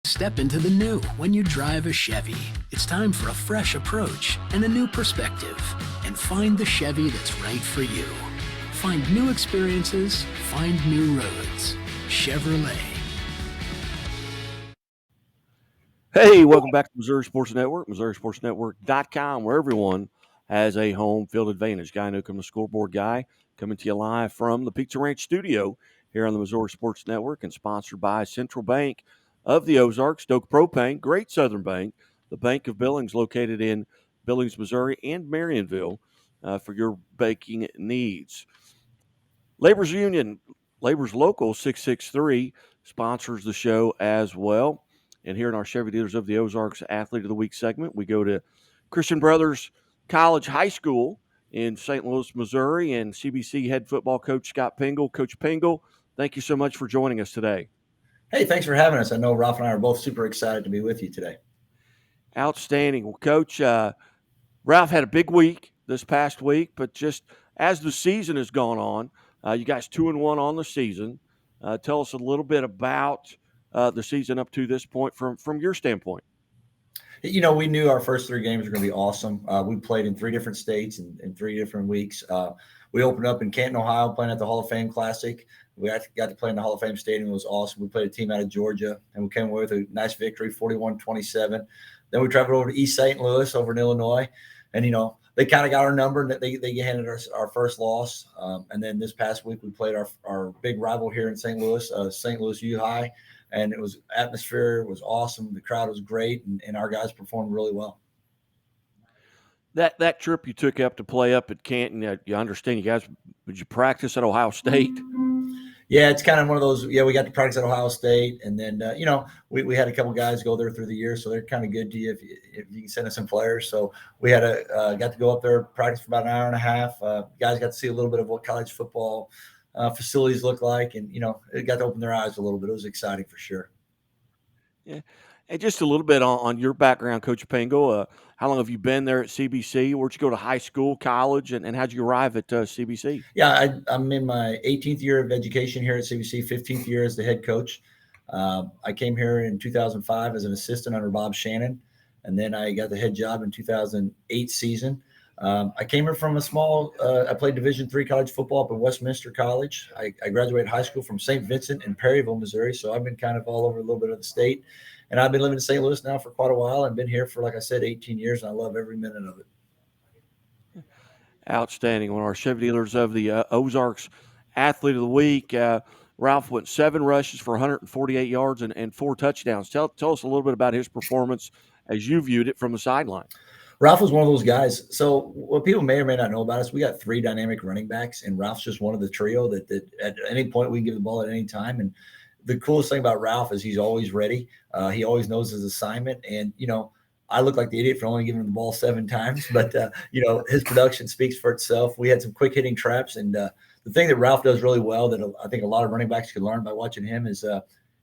Step into the new when you drive a Chevy. It's time for a fresh approach and a new perspective. And find the Chevy that's right for you. Find new experiences, find new roads. Chevrolet. Hey, welcome back to Missouri Sports Network, MissouriSportsNetwork.com, where everyone has a home field advantage. Guy Newcomb, the scoreboard guy, coming to you live from the Pizza Ranch studio here on the Missouri Sports Network and sponsored by Central Bank of the Ozarks, Stoke Propane, Great Southern Bank, the Bank of Billings located in Billings, Missouri, and Marionville for your banking needs. Labor's Union, Labor's Local 663 sponsors the show as well. And here in our Chevy Dealers of the Ozarks Athlete of the Week segment, we go to Christian Brothers College High School in St. Louis, Missouri, and CBC head football coach Scott Pingel. Coach Pingel, thank you so much for joining us today. Hey, thanks for having us. I know Ralph and I are both super excited to be with you today. Outstanding. Well, Coach, Ralph had a big week this past week, but just as the season has gone on, you guys 2-1 on the season. Tell us a little bit about the season up to this point from your standpoint. You know, we knew our first three games were going to be awesome. We played in three different states in 3 different weeks. We opened up in Canton, Ohio, playing at the Hall of Fame Classic. We got to play in the Hall of Fame Stadium. It was awesome. We played a team out of Georgia, and we came away with a nice victory, 41-27. Then we traveled over to East St. Louis over in Illinois, and, you know, they kind of got our number, and they handed us our first loss. And then this past week we played our big rival here in St. Louis, St. Louis U High, and it was atmosphere was awesome. The crowd was great, and our guys performed really well. That trip you took up to play up at Canton, you understand you guys, did you practice at Ohio State? Yeah, it's kind of one of those. Yeah, we got to practice at Ohio State, and then you know we had a couple guys go there through the year, so they're kind of good to you if you can send us some players. So we had got to go up there, practice for about an hour and a half. Guys got to see a little bit of what college football facilities look like, and you know it got to open their eyes a little bit. It was exciting for sure. Yeah, and just a little bit on your background, Coach Pingel. How long have you been there at CBC? Where'd you go to high school, college, and how'd you arrive at CBC? Yeah, I'm in my 18th year of education here at CBC, 15th year as the head coach. I came here in 2005 as an assistant under Bob Shannon, and then I got the head job in 2008 season. I came here from a small. I played Division III college football up at Westminster College. I graduated high school from St. Vincent in Perryville, Missouri. So I've been kind of all over a little bit of the state, and I've been living in St. Louis now for quite a while. I've been here for, like I said, 18 years, and I love every minute of it. Outstanding. One of our Chevy Dealers of the Ozarks Athlete of the Week. Ralph went 7 rushes for 148 yards and 4 touchdowns. Tell us a little bit about his performance as you viewed it from the sideline. Ralph was one of those guys. So what people may or may not know about us, we got 3 dynamic running backs, and Ralph's just one of the trio that at any point we can give the ball at any time. And the coolest thing about Ralph is he's always ready. He always knows his assignment. And, you know, I look like the idiot for only giving him the ball 7 times, but, you know, his production speaks for itself. We had some quick hitting traps. And the thing that Ralph does really well that I think a lot of running backs can learn by watching him is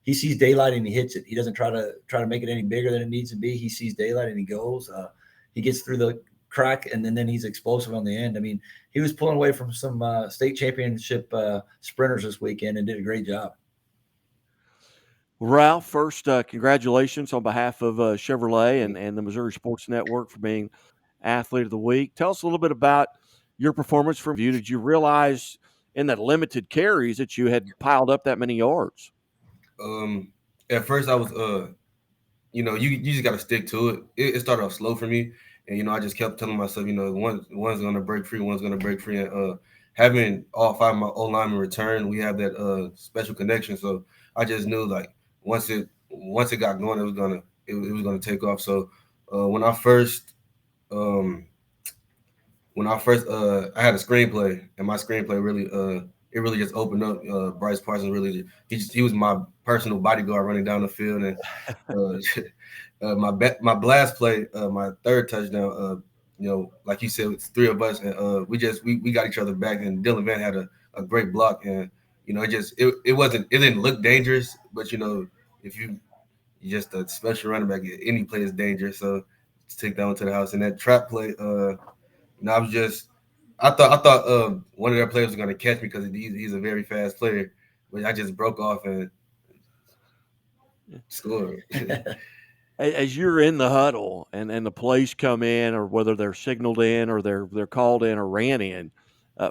he sees daylight and he hits it. He doesn't try to make it any bigger than it needs to be. He sees daylight and he goes. He gets through the crack, and then he's explosive on the end. I mean, he was pulling away from some state championship sprinters this weekend and did a great job. Ralph, first, congratulations on behalf of Chevrolet and the Missouri Sports Network for being Athlete of the Week. Tell us a little bit about your performance from you. Did you realize in that limited carries that you had piled up that many yards? At first I was you know, you just got to stick to it. It started off slow for me. And, you know, I just kept telling myself, you know, one's going to break free, one's going to break free. And having all 5 of my O-linemen return, we have that special connection. So I just knew, like, once it got going, it was gonna take off. So when I first I had a screenplay, and my screenplay really it really just opened up. Bryce Parsons really he was my personal bodyguard running down the field, and my blast play, my third touchdown. You know, like you said, it's 3 of us, and we got each other back. And Dylan Van had a great block, and you know, it didn't look dangerous, but you know, if you're just a special running back, any play is dangerous. So just take that one to the house. And that trap play, you know, I thought one of their players was going to catch me because he's a very fast player, but I just broke off and Score. As you're in the huddle and the plays come in, or whether they're signaled in or they're called in or ran in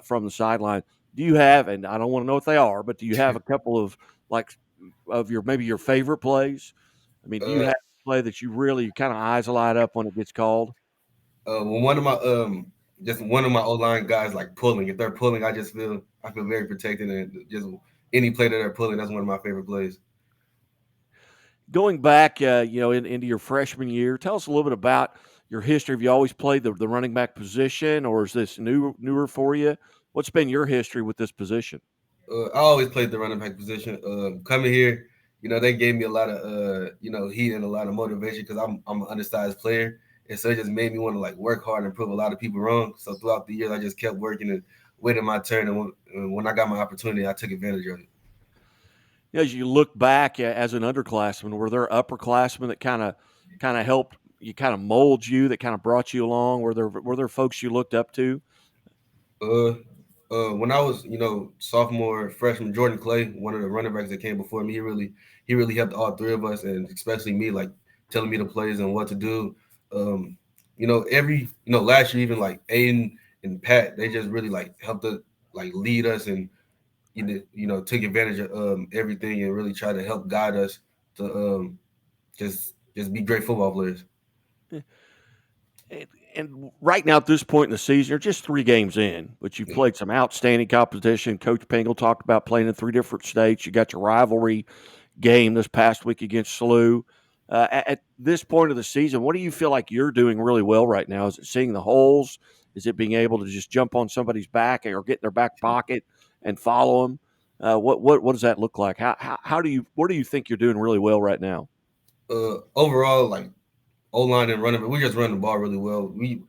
from the sideline, do you have, and I don't want to know what they are, but do you have a couple of maybe your favorite plays? I mean, do you have a play that you really kind of eyes light up when it gets called? When one of my O-line guys like pulling, if they're pulling, I feel very protected, and just any play that they're pulling, that's one of my favorite plays. Going back, into your freshman year, tell us a little bit about your history. Have you always played the running back position, or is this newer for you? What's been your history with this position? I always played the running back position. Coming here, they gave me a lot of heat and a lot of motivation because I'm an undersized player, and so it just made me want to like work hard and prove a lot of people wrong. So throughout the years, I just kept working and waiting my turn, and when I got my opportunity, I took advantage of it. As you look back as an underclassman, were there upperclassmen that kind of helped you, kind of mold you, that kind of brought you along? Were there folks you looked up to? When I was, sophomore, freshman, Jordan Clay, one of the running backs that came before me, he really helped all three of us, and especially me, like telling me the plays and what to do. Last year, even like Aiden and Pat, they just really like helped us, like lead us, and took advantage of everything and really try to help guide us to just be great football players. And right now at this point in the season, you're just 3 games in, but you've played some outstanding competition. Coach Pingel talked about playing in 3 different states. You got your rivalry game this past week against SLU. At this point of the season, what do you feel like you're doing really well right now? Is it seeing the holes? Is it being able to just jump on somebody's back or get in their back pocket and follow them? What does that look like? What do you think you're doing really well right now? Overall, like O-line and running, but we just run the ball really well. We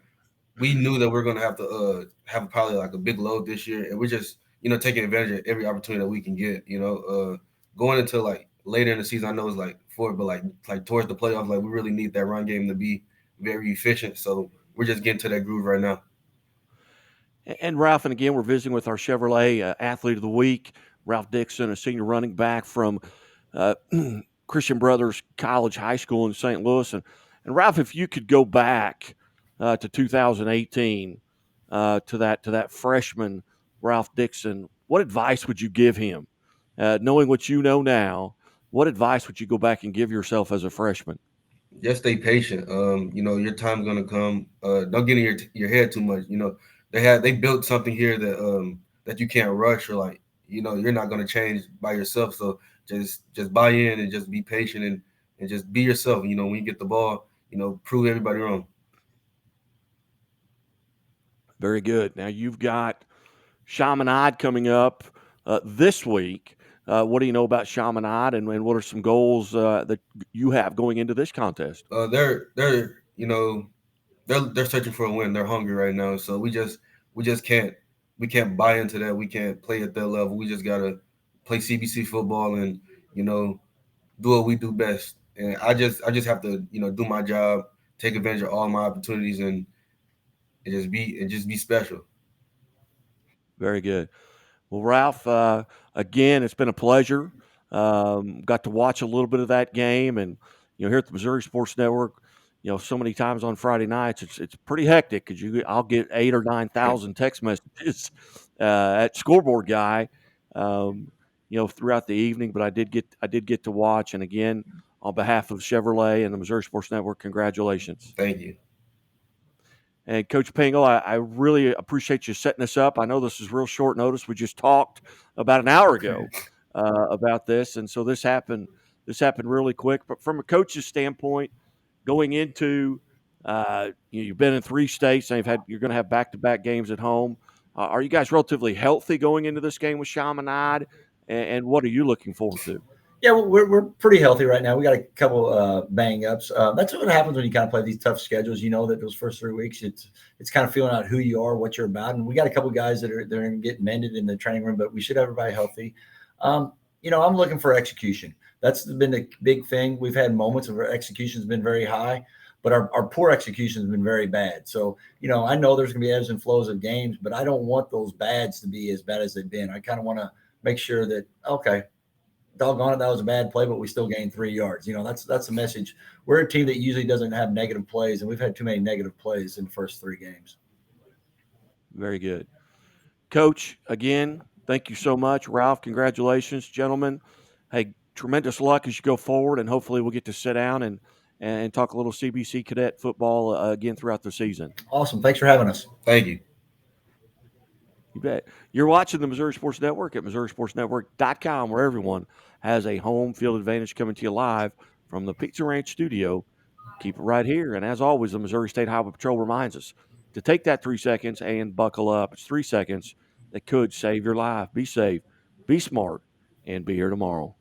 knew that we're going to have to have probably like a big load this year, and we're just taking advantage of every opportunity that we can get. Going into like later in the season, I know it's like but like towards the playoffs, like we really need that run game to be very efficient. So we're just getting to that groove right now. And Ralph, and again, we're visiting with our Chevrolet Athlete of the Week, Ralph Dixon, a senior running back from Christian Brothers College High School in St. Louis. And Ralph, if you could go back to 2018 to that freshman Ralph Dixon, what advice would you give him? Knowing what you know now, what advice would you go back and give yourself as a freshman? Just stay patient. Your time's gonna come. Don't get in your head too much. They built something here that you can't rush, or like you're not gonna change by yourself. So just buy in and just be patient and just be yourself. When you get the ball, prove everybody wrong. Very good. Now you've got Chaminade coming up this week. What do you know about Chaminade, and what are some goals that you have going into this contest? They're searching for a win. They're hungry right now. So we just can't buy into that. We can't play at that level. We just gotta play CBC football and do what we do best. And I just have to do my job, take advantage of all my opportunities, and just be special. Very good. Well, Ralph, again, it's been a pleasure. Got to watch a little bit of that game, and here at the Missouri Sports Network, so many times on Friday nights, it's pretty hectic because I'll get 8,000 or 9,000 text messages at Scoreboard Guy, throughout the evening. But I did get to watch, and again, on behalf of Chevrolet and the Missouri Sports Network, congratulations. Thank you. And Coach Pingel, I really appreciate you setting this up. I know this is real short notice. We just talked about an hour ago about this, and so this happened really quick. But from a coach's standpoint, going into you've been in 3 states, and you're going to have back-to-back games at home. Are you guys relatively healthy going into this game with Chaminade, and what are you looking forward to? Yeah, we're pretty healthy right now. We got a couple bang ups. That's what happens when you kind of play these tough schedules. That those first 3 weeks, it's kind of feeling out who you are, what you're about. And we got a couple guys that are going to get mended in the training room, but we should have everybody healthy. I'm looking for execution. That's been the big thing. We've had moments of our execution has been very high, but our poor execution has been very bad. So, I know there's going to be ebbs and flows of games, but I don't want those bads to be as bad as they've been. I kind of want to make sure that, okay, doggone it, that was a bad play, but we still gained 3 yards. That's the message. We're a team that usually doesn't have negative plays, and we've had too many negative plays in the first 3 games. Very good. Coach, again, thank you so much. Ralph, congratulations, gentlemen. Hey, tremendous luck as you go forward, and hopefully we'll get to sit down and talk a little CBC cadet football again throughout the season. Awesome. Thanks for having us. Thank you. You bet. You're watching the Missouri Sports Network at MissouriSportsNetwork.com, where everyone has a home field advantage, coming to you live from the Pizza Ranch studio. Keep it right here. And as always, the Missouri State Highway Patrol reminds us to take that 3 seconds and buckle up. It's 3 seconds that could save your life. Be safe, be smart, and be here tomorrow.